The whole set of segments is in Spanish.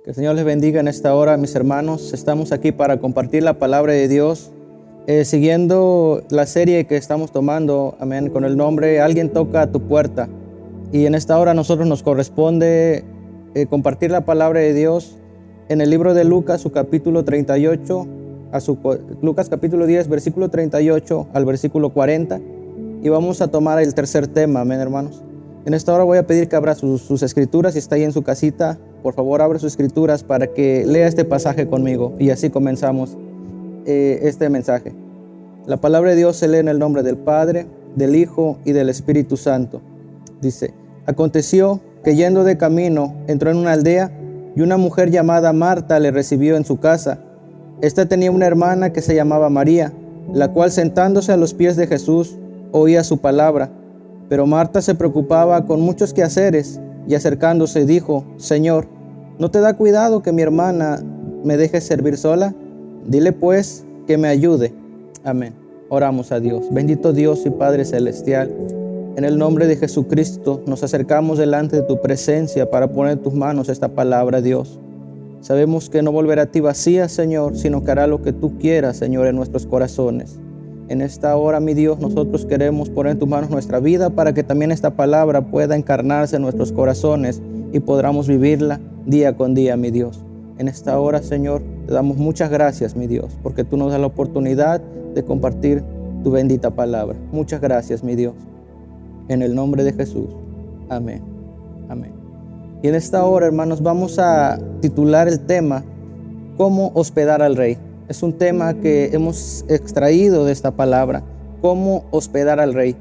Que el Señor les bendiga en esta hora, mis hermanos. Estamos aquí para compartir la palabra de Dios, siguiendo la serie que estamos tomando, amén, con el nombre Alguien toca a tu puerta. Y en esta hora a nosotros nos corresponde compartir la palabra de Dios en el libro de Lucas, su capítulo 38, Lucas capítulo 10, versículo 38 al versículo 40. Y vamos a tomar el tercer tema, amén, hermanos. En esta hora voy a pedir que abra sus escrituras. Si está ahí en su casita, por favor abre sus escrituras para que lea este pasaje conmigo. Y así comenzamos este mensaje. La palabra de Dios se lee en el nombre del Padre, del Hijo y del Espíritu Santo. Dice: aconteció que yendo de camino entró en una aldea y una mujer llamada Marta le recibió en su casa. Esta tenía una hermana que se llamaba María, la cual sentándose a los pies de Jesús oía su palabra. Pero Marta se preocupaba con muchos quehaceres y acercándose dijo: Señor, ¿no te da cuidado que mi hermana me deje servir sola? Dile pues que me ayude. Amén. Oramos a Dios. Bendito Dios y Padre Celestial, en el nombre de Jesucristo nos acercamos delante de tu presencia para poner en tus manos esta palabra, Dios. Sabemos que no volverá a ti vacía, Señor, sino que hará lo que tú quieras, Señor, en nuestros corazones. En esta hora, mi Dios, nosotros queremos poner en tus manos nuestra vida para que también esta palabra pueda encarnarse en nuestros corazones y podamos vivirla día con día, mi Dios. En esta hora, Señor, te damos muchas gracias, mi Dios, porque tú nos das la oportunidad de compartir tu bendita palabra. Muchas gracias, mi Dios. En el nombre de Jesús. Amén. Amén. Y en esta hora, hermanos, vamos a titular el tema ¿Cómo hospedar al Rey? Es un tema que hemos extraído de esta palabra, cómo hospedar al Rey.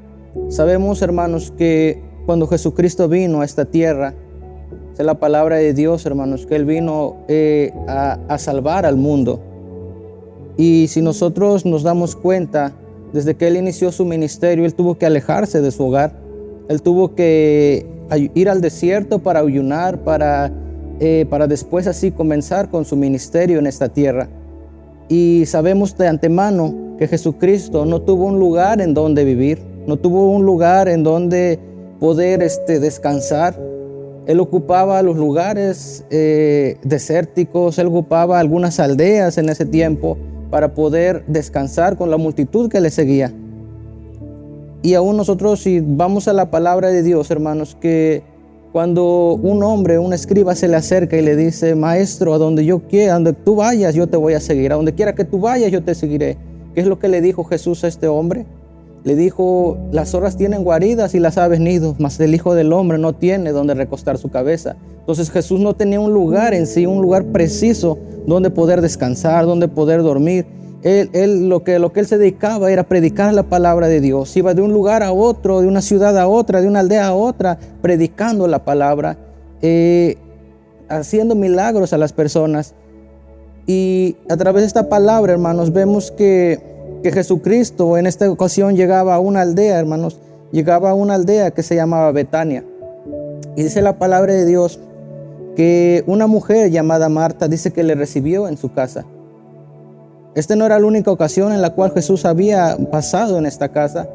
Sabemos, hermanos, que cuando Jesucristo vino a esta tierra, es la palabra de Dios, hermanos, que Él vino a salvar al mundo. Y si nosotros nos damos cuenta, desde que Él inició su ministerio, Él tuvo que alejarse de su hogar. Él tuvo que ir al desierto para ayunar, para después así comenzar con su ministerio en esta tierra. Y sabemos de antemano que Jesucristo no tuvo un lugar en donde vivir, no tuvo un lugar en donde poder descansar. Él ocupaba los lugares desérticos, él ocupaba algunas aldeas en ese tiempo para poder descansar con la multitud que le seguía. Y aún nosotros, si vamos a la palabra de Dios, hermanos, que cuando un hombre, un escriba se le acerca y le dice: Maestro, a donde yo quiera, a donde tú vayas, yo te voy a seguir. A donde quiera que tú vayas, yo te seguiré. ¿Qué es lo que le dijo Jesús a este hombre? Le dijo: las zorras tienen guaridas y las aves nidos, mas el Hijo del Hombre no tiene donde recostar su cabeza. Entonces Jesús no tenía un lugar en sí, un lugar preciso donde poder descansar, donde poder dormir. Lo que él se dedicaba era predicar la palabra de Dios. Iba de un lugar a otro, de una ciudad a otra, de una aldea a otra, predicando la palabra, haciendo milagros a las personas. Y a través de esta palabra, hermanos, vemos que Jesucristo en esta ocasión llegaba a una aldea, hermanos, llegaba a una aldea que se llamaba Betania. Y dice la palabra de Dios que una mujer llamada Marta dice que le recibió en su casa. Esta no era la única ocasión en la cual Jesús había pasado en esta casa.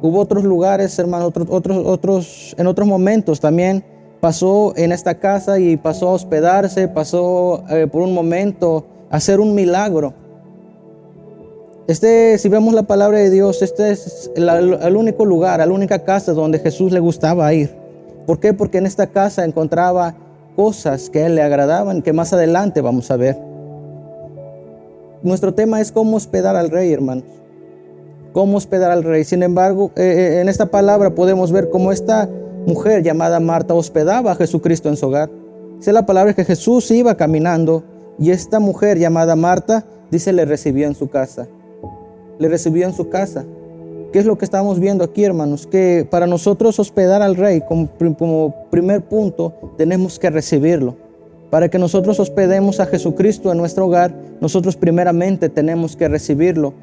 Hubo otros lugares, hermanos, en otros momentos también pasó en esta casa y pasó a hospedarse, pasó por un momento a hacer un milagro. Si vemos la palabra de Dios, este es el único lugar, la única casa donde Jesús le gustaba ir. ¿Por qué? Porque en esta casa encontraba cosas que a Él le agradaban, que más adelante vamos a ver. Nuestro tema es cómo hospedar al Rey, hermanos. Cómo hospedar al Rey. Sin embargo, en esta palabra podemos ver cómo esta mujer llamada Marta hospedaba a Jesucristo en su hogar. Dice la palabra que Jesús iba caminando y esta mujer llamada Marta, dice, le recibió en su casa. Le recibió en su casa. ¿Qué es lo que estamos viendo aquí, hermanos? Que para nosotros hospedar al Rey, como primer punto, tenemos que recibirlo. Para que nosotros hospedemos a Jesucristo en nuestro hogar, nosotros primeramente tenemos que recibirlo.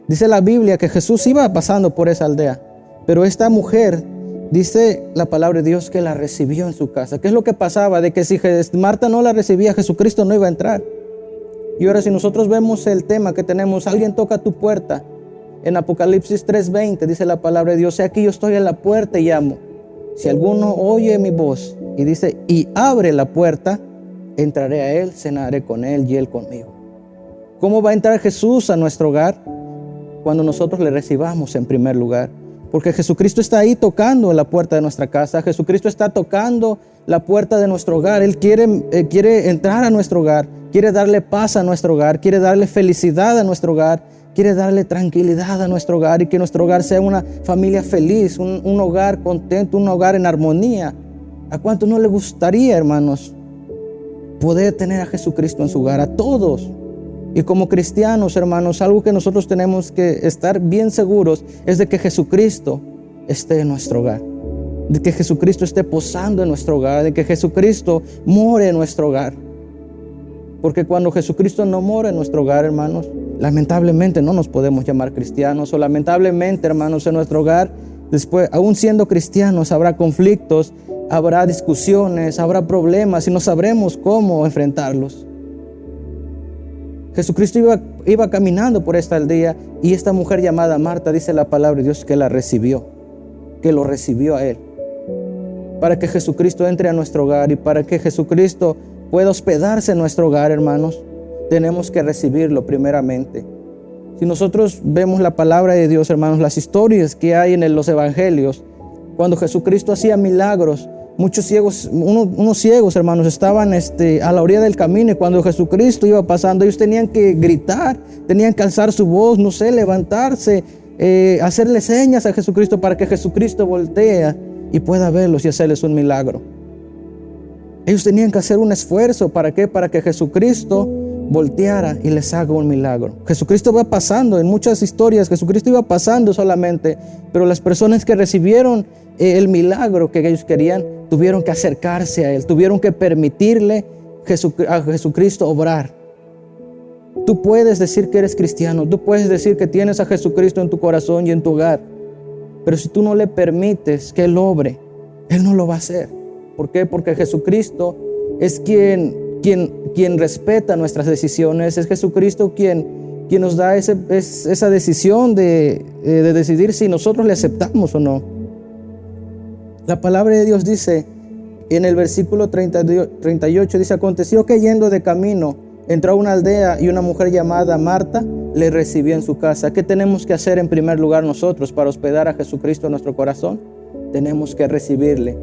Dice la Biblia que Jesús iba pasando por esa aldea, pero esta mujer, dice la palabra de Dios, que la recibió en su casa. ¿Qué es lo que pasaba? De que si Marta no la recibía, Jesucristo no iba a entrar. Y ahora si nosotros vemos el tema que tenemos, alguien toca tu puerta. En Apocalipsis 3:20 dice la palabra de Dios: he aquí yo estoy a la puerta y llamo. Si alguno oye mi voz y dice y abre la puerta, entraré a Él, cenaré con Él y Él conmigo. ¿Cómo va a entrar Jesús a nuestro hogar? Cuando nosotros le recibamos en primer lugar. Porque Jesucristo está ahí tocando la puerta de nuestra casa. Jesucristo está tocando la puerta de nuestro hogar. Él quiere entrar a nuestro hogar. Quiere darle paz a nuestro hogar. Quiere darle felicidad a nuestro hogar. Quiere darle tranquilidad a nuestro hogar. Y que nuestro hogar sea una familia feliz. Un hogar contento. Un hogar en armonía. ¿A cuánto no le gustaría, hermanos, poder tener a Jesucristo en su hogar? A todos. Y como cristianos, hermanos, algo que nosotros tenemos que estar bien seguros es de que Jesucristo esté en nuestro hogar, de que Jesucristo esté posando en nuestro hogar, de que Jesucristo more en nuestro hogar. Porque cuando Jesucristo no mora en nuestro hogar, hermanos, lamentablemente no nos podemos llamar cristianos, o lamentablemente, hermanos, en nuestro hogar, después, aún siendo cristianos, habrá conflictos, habrá discusiones, habrá problemas y no sabremos cómo enfrentarlos. Jesucristo iba caminando por esta aldea y esta mujer llamada Marta, dice la palabra de Dios, que la recibió, que lo recibió a Él. Para que Jesucristo entre a nuestro hogar y para que Jesucristo pueda hospedarse en nuestro hogar, hermanos, tenemos que recibirlo primeramente. Si nosotros vemos la palabra de Dios, hermanos, las historias que hay en los evangelios, cuando Jesucristo hacía milagros, muchos ciegos, unos ciegos, hermanos, estaban a la orilla del camino, y cuando Jesucristo iba pasando, ellos tenían que gritar, tenían que alzar su voz, no sé, levantarse, hacerle señas a Jesucristo para que Jesucristo voltee y pueda verlos y hacerles un milagro. Ellos tenían que hacer un esfuerzo. ¿Para qué? Para que Jesucristo volteara y les haga un milagro. Jesucristo va pasando, en muchas historias Jesucristo iba pasando solamente, pero las personas que recibieron el milagro que ellos querían, tuvieron que acercarse a Él, tuvieron que permitirle a Jesucristo obrar. Tú puedes decir que eres cristiano, tú puedes decir que tienes a Jesucristo en tu corazón y en tu hogar, pero si tú no le permites que Él obre, Él no lo va a hacer. ¿Por qué? Porque Jesucristo es quien respeta nuestras decisiones, es Jesucristo quien nos da esa decisión de decidir si nosotros le aceptamos o no. La palabra de Dios dice en el versículo 38, dice: aconteció que yendo de camino entró a una aldea y una mujer llamada Marta le recibió en su casa. ¿Qué tenemos que hacer en primer lugar nosotros para hospedar a Jesucristo en nuestro corazón? Tenemos que recibirle,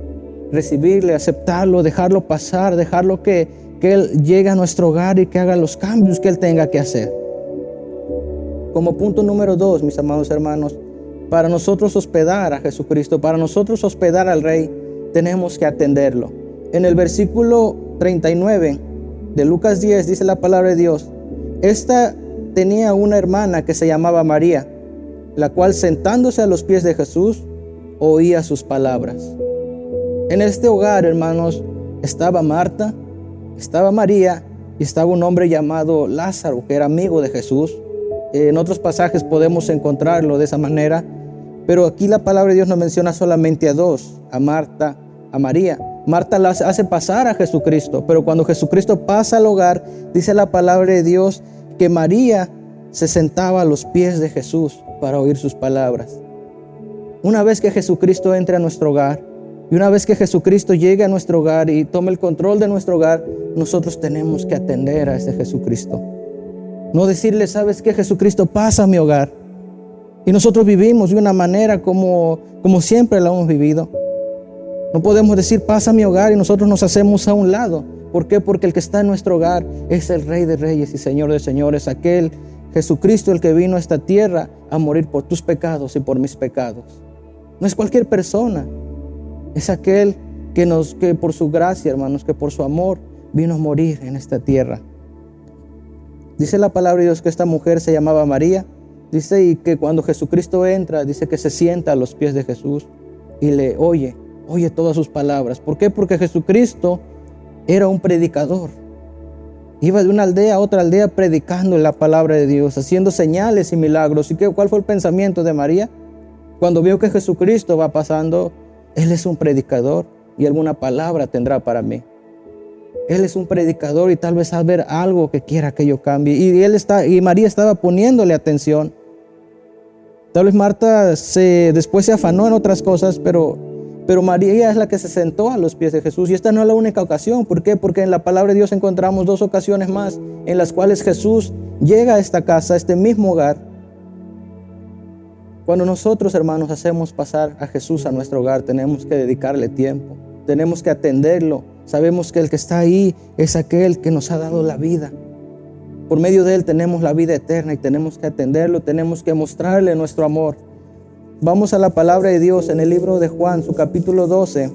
aceptarlo, dejarlo pasar, dejarlo que Él llegue a nuestro hogar y que haga los cambios que Él tenga que hacer. Como punto número 2, mis amados hermanos, para nosotros hospedar a Jesucristo, para nosotros hospedar al Rey, tenemos que atenderlo. En el versículo 39 de Lucas 10 dice la palabra de Dios: esta tenía una hermana que se llamaba María, la cual sentándose a los pies de Jesús, oía sus palabras. En este hogar, hermanos, estaba Marta, estaba María y estaba un hombre llamado Lázaro, que era amigo de Jesús. En otros pasajes podemos encontrarlo de esa manera, pero aquí la palabra de Dios nos menciona solamente a dos: a Marta, a María. Marta la hace pasar a Jesucristo, pero cuando Jesucristo pasa al hogar, dice la palabra de Dios que María se sentaba a los pies de Jesús para oír sus palabras. Una vez que Jesucristo entre a nuestro hogar, y una vez que Jesucristo llegue a nuestro hogar y tome el control de nuestro hogar, nosotros tenemos que atender a ese Jesucristo. No decirle: ¿sabes qué, Jesucristo? Pasa a mi hogar. Y nosotros vivimos de una manera como siempre la hemos vivido. No podemos decir: pasa a mi hogar, y nosotros nos hacemos a un lado. ¿Por qué? Porque el que está en nuestro hogar es el Rey de Reyes y Señor de Señores, aquel Jesucristo, el que vino a esta tierra a morir por tus pecados y por mis pecados. No es cualquier persona, es aquel que por su gracia, hermanos, que por su amor vino a morir en esta tierra. Dice la palabra de Dios que esta mujer se llamaba María. Dice, y que cuando Jesucristo entra, dice que se sienta a los pies de Jesús y le oye todas sus palabras. ¿Por qué? Porque Jesucristo era un predicador. Iba de una aldea a otra aldea predicando la palabra de Dios, haciendo señales y milagros. ¿Y cuál fue el pensamiento de María? Cuando vio que Jesucristo va pasando: Él es un predicador y alguna palabra tendrá para mí. Él es un predicador y tal vez saber algo que quiera que yo cambie. Y María estaba poniéndole atención. Tal vez Marta después se afanó en otras cosas, pero Pero María es la que se sentó a los pies de Jesús. Y esta no es la única ocasión. ¿Por qué? Porque en la palabra de Dios encontramos 2 ocasiones más en las cuales Jesús llega a esta casa, a este mismo hogar. Cuando nosotros, hermanos, hacemos pasar a Jesús a nuestro hogar, tenemos que dedicarle tiempo. Tenemos que atenderlo. Sabemos que el que está ahí es aquel que nos ha dado la vida. Por medio de él tenemos la vida eterna y tenemos que atenderlo, tenemos que mostrarle nuestro amor. Vamos a la palabra de Dios en el libro de Juan, su capítulo 12,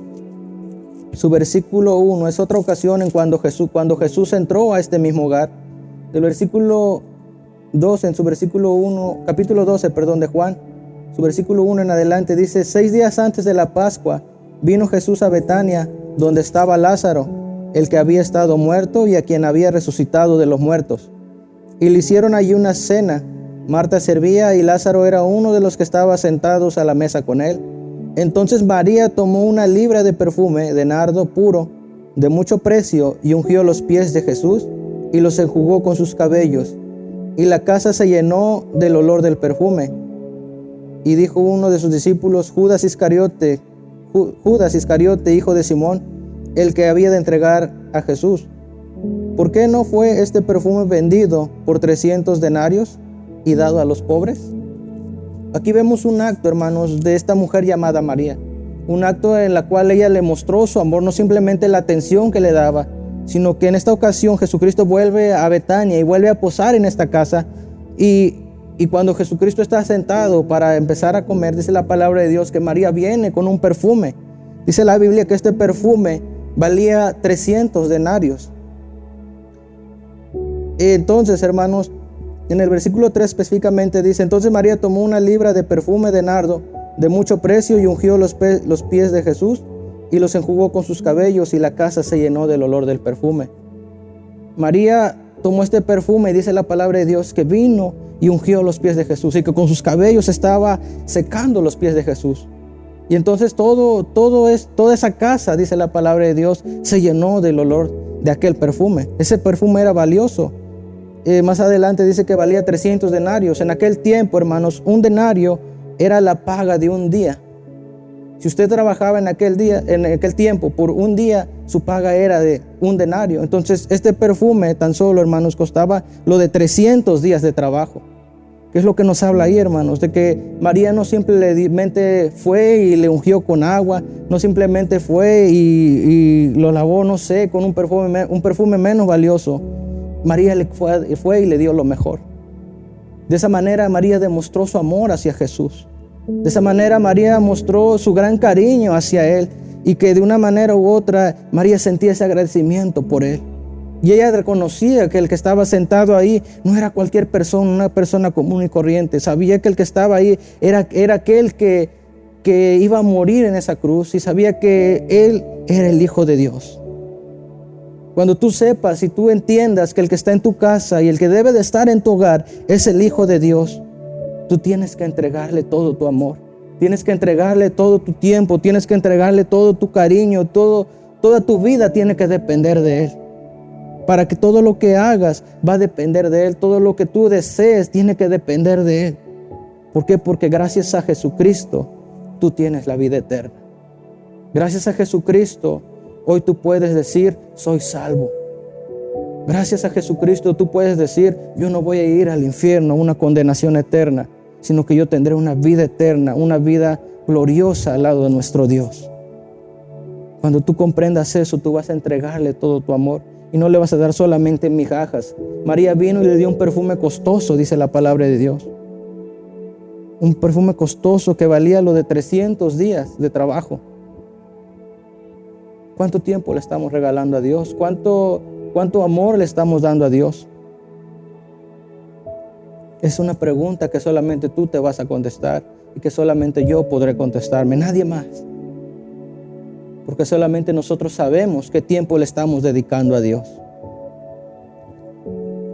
su versículo 1. Es otra ocasión en cuando Jesús entró a este mismo hogar. Del versículo 12, en su versículo 1, capítulo 12, de Juan, su versículo 1 en adelante dice: 6 días antes de la Pascua vino Jesús a Betania, donde estaba Lázaro, el que había estado muerto y a quien había resucitado de los muertos. Y le hicieron allí una cena. Marta servía y Lázaro era uno de los que estaba sentados a la mesa con él. Entonces María tomó una libra de perfume de nardo puro, de mucho precio, y ungió los pies de Jesús y los enjugó con sus cabellos. Y la casa se llenó del olor del perfume. Y dijo uno de sus discípulos, Judas Iscariote, hijo de Simón, el que había de entregar a Jesús: ¿por qué no fue este perfume vendido por 300 denarios y dado a los pobres? Aquí vemos un acto, hermanos, de esta mujer llamada María. Un acto en la cual ella le mostró su amor, no simplemente la atención que le daba, sino que en esta ocasión Jesucristo vuelve a Betania y vuelve a posar en esta casa. Y cuando Jesucristo está sentado para empezar a comer, dice la palabra de Dios que María viene con un perfume. Dice la Biblia que este perfume valía 300 denarios. Entonces, hermanos, en el versículo 3 específicamente dice: entonces María tomó una libra de perfume de nardo de mucho precio y ungió los pies de Jesús y los enjugó con sus cabellos, y la casa se llenó del olor del perfume. María tomó este perfume y dice la palabra de Dios que vino y ungió los pies de Jesús, y que con sus cabellos estaba secando los pies de Jesús. Y entonces toda esa casa, dice la palabra de Dios, se llenó del olor de aquel perfume. Ese perfume era valioso. Más adelante dice que valía 300 denarios. En aquel tiempo, hermanos, un denario era la paga de un día. Si usted trabajaba en aquel tiempo, por un día, su paga era de un denario. Entonces, este perfume tan solo, hermanos, costaba lo de 300 días de trabajo. ¿Qué es lo que nos habla ahí, hermanos? De que María no simplemente fue y le ungió con agua, no simplemente fue y lo lavó, no sé, con un perfume menos valioso. María fue y le dio lo mejor. De esa manera María demostró su amor hacia Jesús. De esa manera María mostró su gran cariño hacia Él, y que de una manera u otra María sentía ese agradecimiento por Él. Y ella reconocía que el que estaba sentado ahí no era cualquier persona, una persona común y corriente. Sabía que el que estaba ahí era aquel que iba a morir en esa cruz, y sabía que Él era el Hijo de Dios. Cuando tú sepas y tú entiendas que el que está en tu casa y el que debe de estar en tu hogar es el Hijo de Dios, tú tienes que entregarle todo tu amor, tienes que entregarle todo tu tiempo, tienes que entregarle todo tu cariño, toda tu vida tiene que depender de Él. Para que todo lo que hagas va a depender de Él, todo lo que tú desees tiene que depender de Él. ¿Por qué? Porque gracias a Jesucristo tú tienes la vida eterna. Gracias a Jesucristo hoy tú puedes decir: soy salvo. Gracias a Jesucristo tú puedes decir: yo no voy a ir al infierno, a una condenación eterna, sino que yo tendré una vida eterna, una vida gloriosa al lado de nuestro Dios. Cuando tú comprendas eso, tú vas a entregarle todo tu amor y no le vas a dar solamente migajas. María vino y le dio un perfume costoso, dice la palabra de Dios. Un perfume costoso que valía lo de 300 días de trabajo. ¿Cuánto tiempo le estamos regalando a Dios? ¿Cuánto amor le estamos dando a Dios? Es una pregunta que solamente tú te vas a contestar y que solamente yo podré contestarme, nadie más. Porque solamente nosotros sabemos qué tiempo le estamos dedicando a Dios.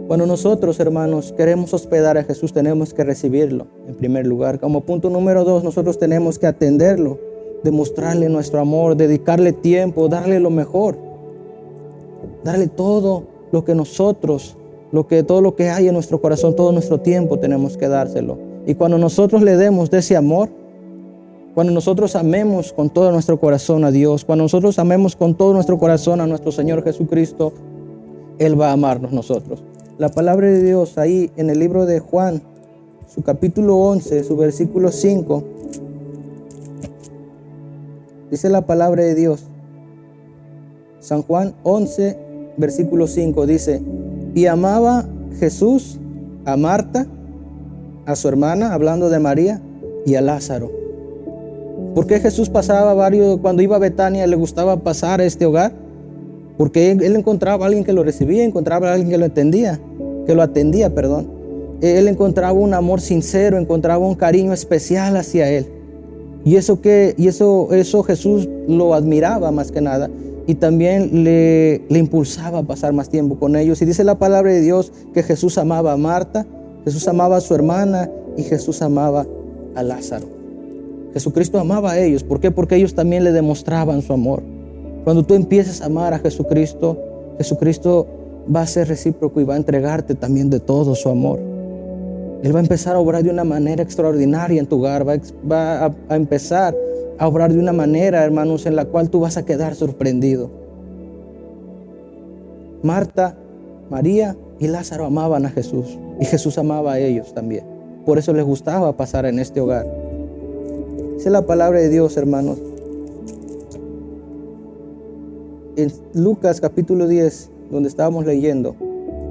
Cuando nosotros, hermanos, queremos hospedar a Jesús, tenemos que recibirlo en primer lugar. Como punto número 2, nosotros tenemos que atenderlo, demostrarle nuestro amor, dedicarle tiempo, darle lo mejor. Darle todo lo que nosotros, todo lo que hay en nuestro corazón, todo nuestro tiempo tenemos que dárselo. Y cuando nosotros le demos de ese amor, Cuando nosotros amemos con todo nuestro corazón a Dios, cuando nosotros amemos con todo nuestro corazón a nuestro Señor Jesucristo, Él va a amarnos nosotros. La palabra de Dios ahí en el libro de Juan, su capítulo 11, su versículo 5, dice la palabra de Dios. San Juan 11, versículo 5 dice: y amaba Jesús a Marta, a su hermana, hablando de María, y a Lázaro. ¿Por qué Jesús pasaba cuando iba a Betania, le gustaba pasar a este hogar? Porque él encontraba a alguien que lo recibía, encontraba a alguien que lo atendía. Él encontraba un amor sincero, encontraba un cariño especial hacia él. Y eso Jesús lo admiraba más que nada. Y también le impulsaba a pasar más tiempo con ellos. Y dice la palabra de Dios que Jesús amaba a Marta, Jesús amaba a su hermana y Jesús amaba a Lázaro. Jesucristo amaba a ellos. ¿Por qué? Porque ellos también le demostraban su amor. Cuando tú empieces a amar a Jesucristo, Jesucristo va a ser recíproco y va a entregarte también de todo su amor. Él va a empezar a obrar de una manera extraordinaria en tu hogar. Va a empezar a obrar de una manera, hermanos, en la cual tú vas a quedar sorprendido. Marta, María y Lázaro amaban a Jesús. Y Jesús amaba a ellos también. Por eso les gustaba pasar en este hogar. Esa es la palabra de Dios, hermanos. En Lucas capítulo 10, donde estábamos leyendo,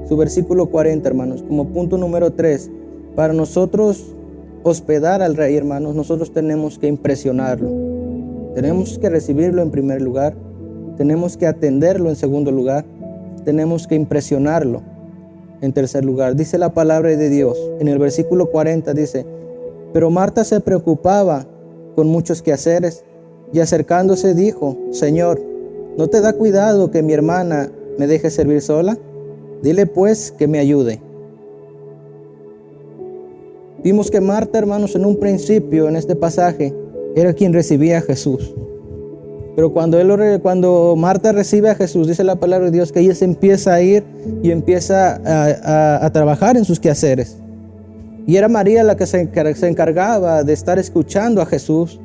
su versículo 40, hermanos, como punto número 3, para nosotros hospedar al Rey, hermanos, nosotros tenemos que impresionarlo. Tenemos que recibirlo en primer lugar, tenemos que atenderlo en segundo lugar, tenemos que impresionarlo en tercer lugar. Dice la palabra de Dios, en el versículo 40 dice: pero Marta se preocupaba con muchos quehaceres, y acercándose dijo: Señor, ¿no te da cuidado que mi hermana me deje servir sola? Dile pues que me ayude. Vimos que Marta, hermanos, en un principio, en este pasaje, era quien recibía a Jesús. Pero cuando Marta recibe a Jesús, dice la palabra de Dios que ella se empieza a ir y empieza a trabajar en sus quehaceres. Y era María la que se encargaba de estar escuchando a Jesús.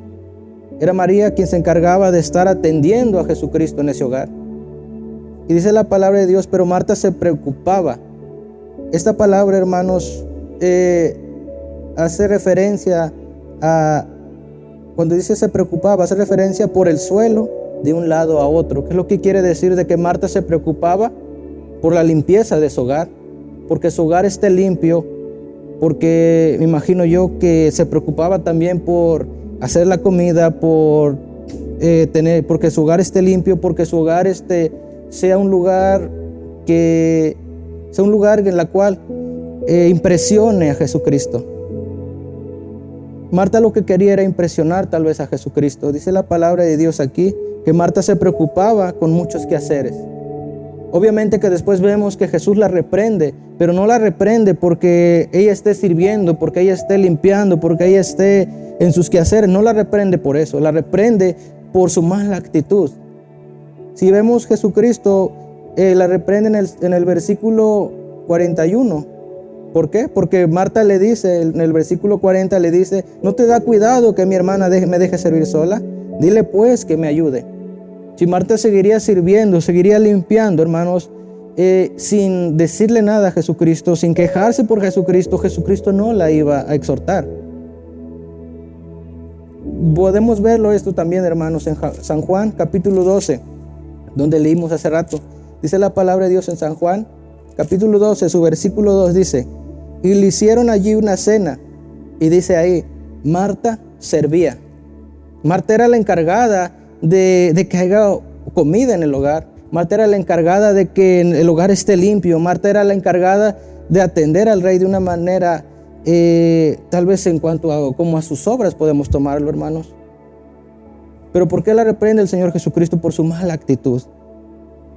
Era María quien se encargaba de estar atendiendo a Jesucristo en ese hogar. Y dice la palabra de Dios, pero Marta se preocupaba. Esta palabra, hermanos, hace referencia a, cuando dice se preocupaba, hace referencia por el suelo de un lado a otro. ¿Qué es lo que quiere decir de que Marta se preocupaba? Por la limpieza de su hogar, porque su hogar esté limpio, porque me imagino yo que se preocupaba también por hacer la comida, porque su hogar esté limpio, porque su hogar sea un lugar en el cual impresione a Jesucristo. Marta lo que quería era impresionar tal vez a Jesucristo. Dice la palabra de Dios aquí que Marta se preocupaba con muchos quehaceres. Obviamente que después vemos que Jesús la reprende, pero no la reprende porque ella esté sirviendo, porque ella esté limpiando, porque ella esté en sus quehaceres. No la reprende por eso, la reprende por su mala actitud. Si vemos Jesucristo, la reprende en el versículo 41. ¿Por qué? Porque Marta le dice, en el versículo 40 le dice: ¿no te da cuidado que mi hermana me deje servir sola? Dile pues que me ayude. Si Marta seguiría sirviendo, seguiría limpiando, hermanos, sin decirle nada a Jesucristo, sin quejarse por Jesucristo, Jesucristo no la iba a exhortar. Podemos verlo esto también, hermanos, en San Juan capítulo 12, donde leímos hace rato. Dice la palabra de Dios en San Juan capítulo 12, su versículo 2 dice: y le hicieron allí una cena, y dice ahí, Marta servía. Marta era la encargada de que haya comida en el hogar. Marta era la encargada de que el hogar esté limpio. Marta era la encargada de atender al Rey de una manera, tal vez en cuanto a sus obras podemos tomarlo, hermanos. Pero ¿por qué la reprende el Señor Jesucristo? Por su mala actitud.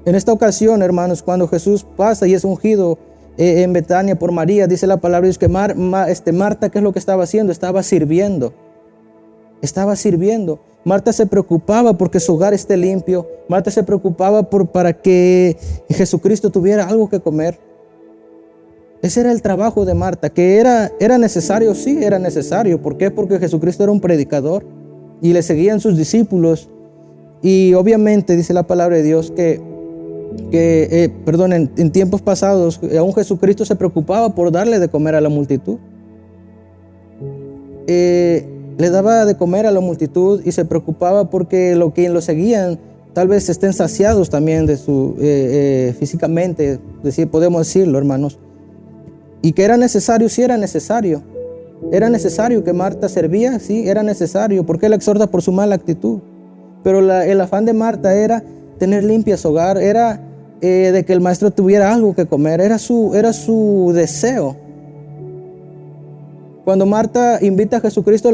En esta ocasión, hermanos, cuando Jesús pasa y es ungido en Betania por María, dice la palabra de Dios que Marta, ¿qué es lo que estaba haciendo? Estaba sirviendo. Marta se preocupaba porque su hogar esté limpio. Marta se preocupaba para que Jesucristo tuviera algo que comer. Ese era el trabajo de Marta, que era necesario, sí, era necesario. ¿Por qué? Porque Jesucristo era un predicador. y le seguían sus discípulos. Y obviamente dice la palabra de Dios que en tiempos pasados aún Jesucristo se preocupaba por darle de comer a la multitud. Le daba de comer a la multitud y se preocupaba porque quien lo seguían tal vez estén saciados también de su físicamente, podemos decirlo, hermanos. Y que era necesario, sí era necesario. Era necesario que Marta servía, sí, era necesario, porque él exhorta por su mala actitud. Pero el afán de Marta era tener limpia su hogar, era de que el maestro tuviera algo que comer, era su deseo. Cuando Marta invita a Jesucristo,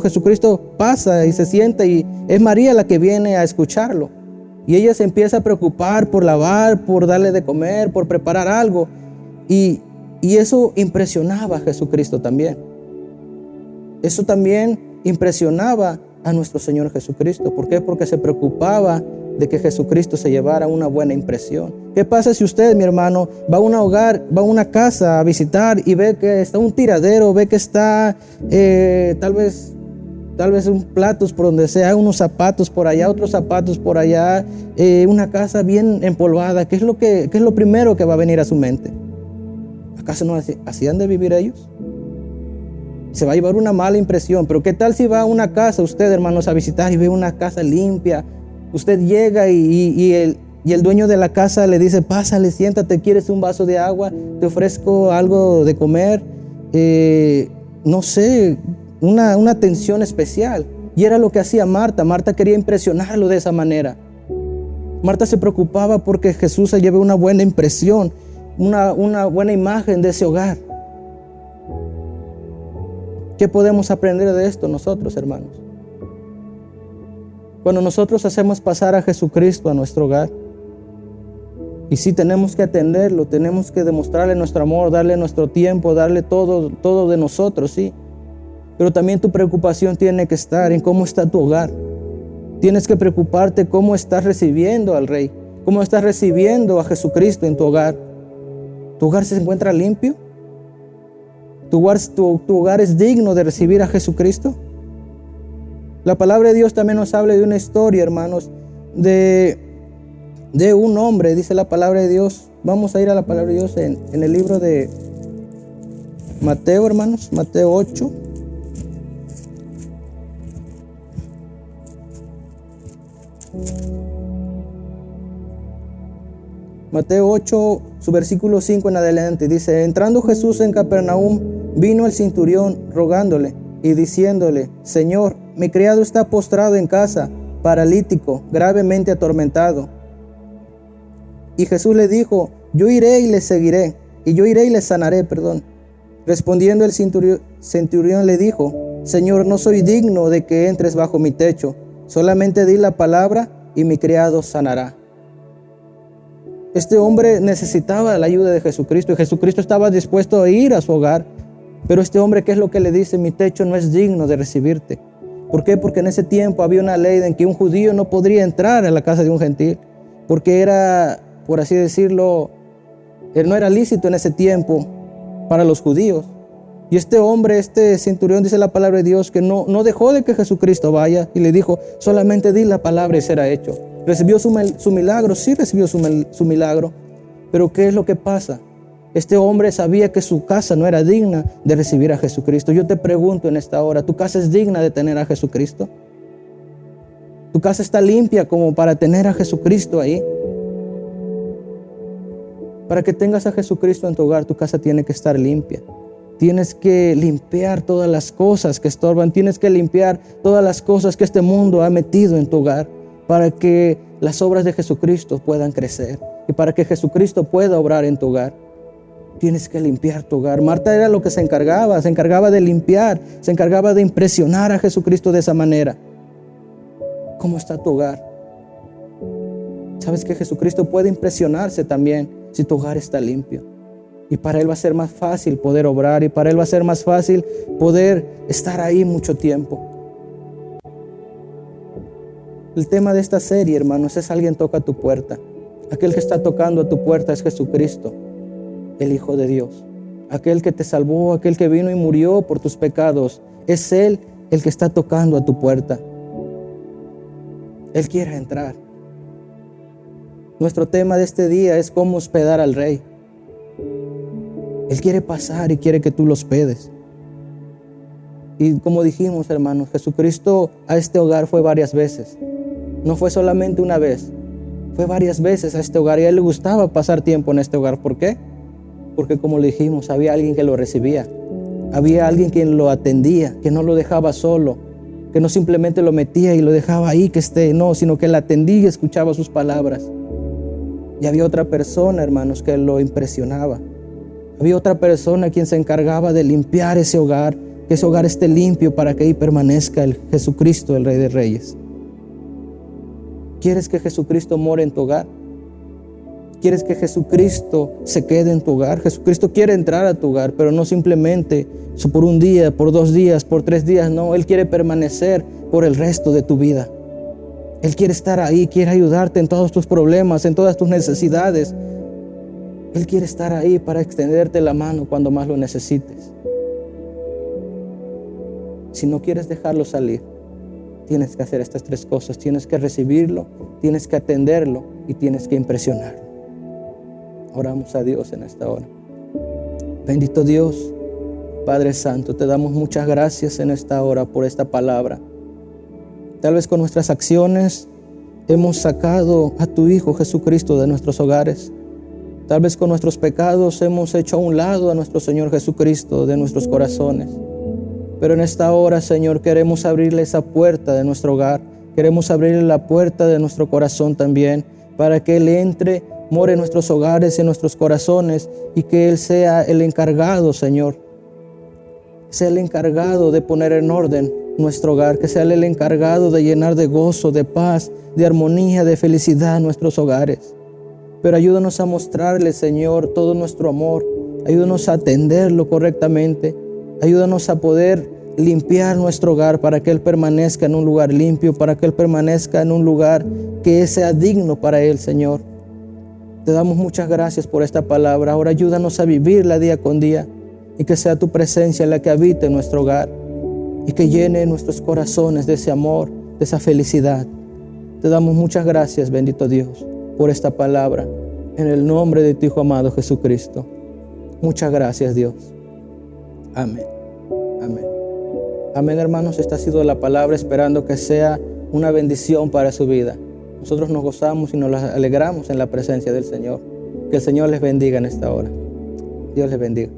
Jesucristo pasa y se sienta y es María la que viene a escucharlo. Y ella se empieza a preocupar por lavar, por darle de comer, por preparar algo. Y eso impresionaba a Jesucristo también. Eso también impresionaba a nuestro Señor Jesucristo. ¿Por qué? Porque se preocupaba de que Jesucristo se llevara una buena impresión. ¿Qué pasa si usted, mi hermano, va a una casa a visitar y ve que está un tiradero, ve que está tal vez un platos por donde sea, unos zapatos por allá, otros zapatos por allá, una casa bien empolvada? ¿Qué es lo primero que va a venir a su mente? ¿Acaso no así han de vivir ellos? Se va a llevar una mala impresión. Pero ¿qué tal si va a una casa usted, hermanos, a visitar y ve una casa limpia? Usted llega y el dueño de la casa le dice: pásale, siéntate, ¿quieres un vaso de agua? Te ofrezco algo de comer. No sé, una atención especial. Y era lo que hacía Marta. Marta quería impresionarlo de esa manera. Marta se preocupaba porque Jesús se lleve una buena impresión, una buena imagen de ese hogar. ¿Qué podemos aprender de esto nosotros, hermanos? Cuando nosotros hacemos pasar a Jesucristo a nuestro hogar, y sí tenemos que atenderlo, tenemos que demostrarle nuestro amor, darle nuestro tiempo, darle todo de nosotros, sí. Pero también tu preocupación tiene que estar en cómo está tu hogar. Tienes que preocuparte cómo estás recibiendo al Rey, cómo estás recibiendo a Jesucristo en tu hogar. ¿Tu hogar se encuentra limpio? ¿Tu hogar es digno de recibir a Jesucristo? La palabra de Dios también nos habla de una historia, hermanos, de un hombre, dice la palabra de Dios. Vamos a ir a la palabra de Dios en el libro de Mateo, hermanos, Mateo 8. Mateo 8, su versículo 5 en adelante, dice: entrando Jesús en Capernaum, vino el centurión rogándole y diciéndole: Señor, mi criado está postrado en casa, paralítico, gravemente atormentado. Y Jesús le dijo: yo iré y le seguiré, y yo iré y le sanaré, Respondiendo el centurión le dijo: Señor, no soy digno de que entres bajo mi techo, solamente di la palabra y mi criado sanará. Este hombre necesitaba la ayuda de Jesucristo y Jesucristo estaba dispuesto a ir a su hogar. Pero este hombre, ¿qué es lo que le dice? Mi techo no es digno de recibirte. ¿Por qué? Porque en ese tiempo había una ley en que un judío no podría entrar a la casa de un gentil, porque era, por así decirlo, no era lícito en ese tiempo para los judíos. Y este hombre, este centurión, dice la palabra de Dios, que no dejó de que Jesucristo vaya y le dijo: solamente di la palabra y será hecho. ¿Recibió su milagro? Sí, recibió su milagro. Pero ¿qué es lo que pasa? Este hombre sabía que su casa no era digna de recibir a Jesucristo. Yo te pregunto en esta hora, ¿tu casa es digna de tener a Jesucristo? ¿Tu casa está limpia como para tener a Jesucristo ahí? Para que tengas a Jesucristo en tu hogar, tu casa tiene que estar limpia. Tienes que limpiar todas las cosas que estorban. Tienes que limpiar todas las cosas que este mundo ha metido en tu hogar, para que las obras de Jesucristo puedan crecer y para que Jesucristo pueda obrar en tu hogar. Tienes que limpiar tu hogar. Marta era lo que se encargaba de limpiar, se encargaba de impresionar a Jesucristo de esa manera. ¿Cómo está tu hogar? Sabes que Jesucristo puede impresionarse también si tu hogar está limpio. Y para Él va a ser más fácil poder obrar, y para Él va a ser más fácil poder estar ahí mucho tiempo. El tema de esta serie, hermanos, es: alguien toca a tu puerta. Aquel que está tocando a tu puerta es Jesucristo, el Hijo de Dios. Aquel que te salvó, aquel que vino y murió por tus pecados. Es Él el que está tocando a tu puerta. Él quiere entrar. Nuestro tema de este día es cómo hospedar al Rey. Él quiere pasar y quiere que tú lo hospedes. Y como dijimos, hermanos, Jesucristo a este hogar fue varias veces. No fue solamente una vez, fue varias veces a este hogar, y a él le gustaba pasar tiempo en este hogar. ¿Por qué? Porque, como le dijimos, había alguien que lo recibía. Había alguien quien lo atendía, que no lo dejaba solo, que no simplemente lo metía y lo dejaba ahí que esté, no, sino que le atendía y escuchaba sus palabras. Y había otra persona, hermanos, que lo impresionaba. Había otra persona quien se encargaba de limpiar ese hogar, que ese hogar esté limpio para que ahí permanezca el Jesucristo, el Rey de Reyes. ¿Quieres que Jesucristo more en tu hogar? ¿Quieres que Jesucristo se quede en tu hogar? Jesucristo quiere entrar a tu hogar, pero no simplemente por un día, por 2 días, por 3 días. No, Él quiere permanecer por el resto de tu vida. Él quiere estar ahí, quiere ayudarte en todos tus problemas, en todas tus necesidades. Él quiere estar ahí para extenderte la mano cuando más lo necesites. Si no quieres dejarlo salir, tienes que hacer estas 3 cosas. Tienes que recibirlo, tienes que atenderlo y tienes que impresionarlo. Oramos a Dios en esta hora. Bendito Dios, Padre Santo, te damos muchas gracias en esta hora por esta palabra. Tal vez con nuestras acciones hemos sacado a tu Hijo Jesucristo de nuestros hogares. Tal vez con nuestros pecados hemos hecho a un lado a nuestro Señor Jesucristo de nuestros corazones. Pero en esta hora, Señor, queremos abrirle esa puerta de nuestro hogar. Queremos abrirle la puerta de nuestro corazón también, para que Él entre, more en nuestros hogares y en nuestros corazones, y que Él sea el encargado, Señor. Sea el encargado de poner en orden nuestro hogar, que sea Él el encargado de llenar de gozo, de paz, de armonía, de felicidad nuestros hogares. Pero ayúdanos a mostrarle, Señor, todo nuestro amor. Ayúdanos a atenderlo correctamente. Ayúdanos a poder limpiar nuestro hogar para que Él permanezca en un lugar limpio, para que Él permanezca en un lugar que sea digno para Él, Señor. Te damos muchas gracias por esta palabra. Ahora ayúdanos a vivirla día con día, y que sea tu presencia la que habite en nuestro hogar y que llene nuestros corazones de ese amor, de esa felicidad. Te damos muchas gracias, bendito Dios, por esta palabra, en el nombre de tu Hijo amado Jesucristo. Muchas gracias, Dios. Amén. Amén. Amén, hermanos. Esta ha sido la palabra, esperando que sea una bendición para su vida. Nosotros nos gozamos y nos alegramos en la presencia del Señor. Que el Señor les bendiga en esta hora. Dios les bendiga.